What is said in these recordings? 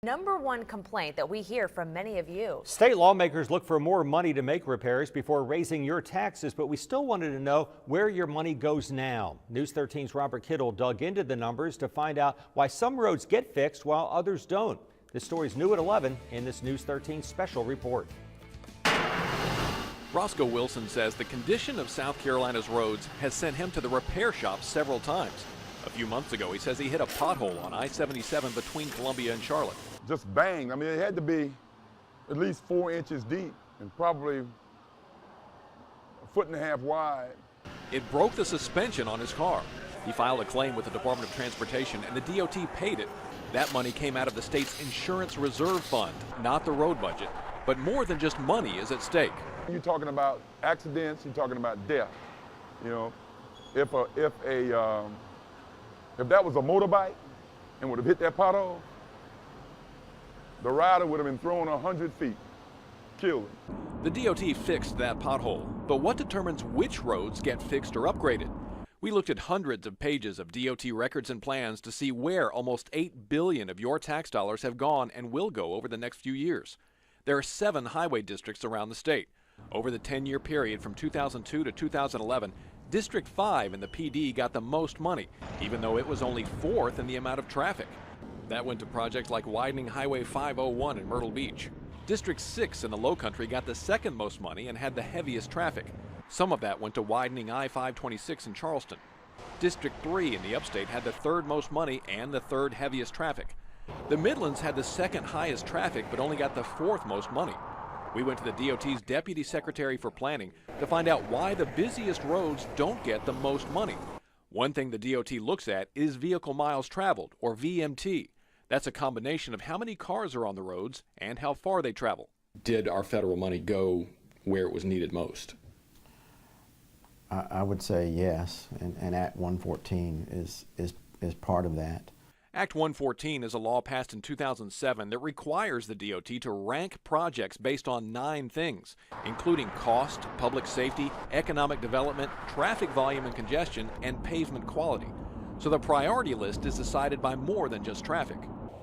Number one complaint that we hear from many of you. State lawmakers look for more money to make repairs before raising your taxes, but we still wanted to know where your money goes now. News 13's Robert Kittle dug into the numbers to find out why some roads get fixed while others don't. This story's new at 11 in this News 13 special report. Roscoe Wilson says the condition of South Carolina's roads has sent him to the repair shop several times. A few months ago, he says he hit a pothole on I-77 between Columbia and Charlotte. Just bang. I mean, it had to be at least 4 inches deep and probably a 1.5 feet wide. It broke the suspension on his car. He filed a claim with the Department of Transportation and the DOT paid it. That money came out of the state's insurance reserve fund, not the road budget. But more than just money is at stake. You're talking about accidents, you're talking about death. You know, if that was a motorbike and would have hit that pothole, the rider would have been thrown 100 feet, killed. The DOT fixed that pothole, but what determines which roads get fixed or upgraded? We looked at hundreds of pages of DOT records and plans to see where almost $8 billion of your tax dollars have gone and will go over the next few years. There are 7 highway districts around the state. Over the 10-year period from 2002 to 2011, District 5 in the PD got the most money, even though it was only 4th in the amount of traffic. That went to projects like widening Highway 501 in Myrtle Beach. District 6 in the Lowcountry got the 2nd most money and had the heaviest traffic. Some of that went to widening I-526 in Charleston. District 3 in the Upstate had the 3rd most money and the 3rd heaviest traffic. The Midlands had the 2nd highest traffic but only got the 4th most money. We went to the DOT's Deputy Secretary for Planning to find out why the busiest roads don't get the most money. One thing the DOT looks at is vehicle miles traveled, or VMT. That's a combination of how many cars are on the roads and how far they travel. Did our federal money go where it was needed most? I would say yes, and Act 114 is part of that. Act 114 is a law passed in 2007 that requires the DOT to rank projects based on 9 things, including cost, public safety, economic development, traffic volume and congestion, and pavement quality. So the priority list is decided by more than just traffic.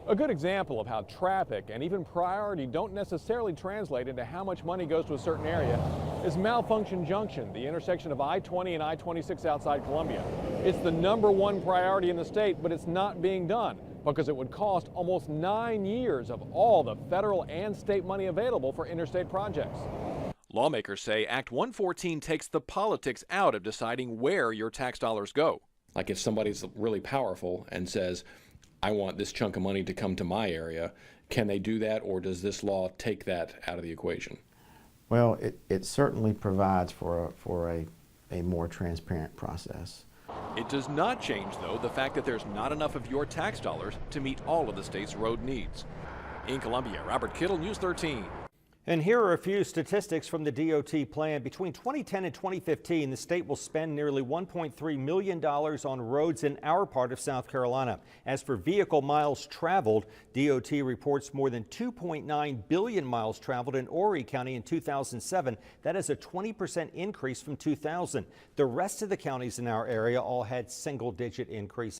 A good example of how traffic and even priority don't necessarily translate into how much money goes to a certain area is Malfunction Junction, the intersection of I-20 and I-26 outside Columbia. It's the #1 priority in the state, but it's not being done because it would cost almost 9 years of all the federal and state money available for interstate projects. Lawmakers say Act 114 takes the politics out of deciding where your tax dollars go. Like if somebody's really powerful and says, I want this chunk of money to come to my area, can they do that, or does this law take that out of the equation? Well, it certainly provides for a more transparent process. It does not change, though, the fact that there's not enough of your tax dollars to meet all of the state's road needs. In Columbia, Robert Kittle, News 13. And here are a few statistics from the DOT plan. Between 2010 and 2015, the state will spend nearly $1.3 million on roads in our part of South Carolina. As for vehicle miles traveled, DOT reports more than 2.9 billion miles traveled in Horry County in 2007. That is a 20% increase from 2000. The rest of the counties in our area all had single-digit increases.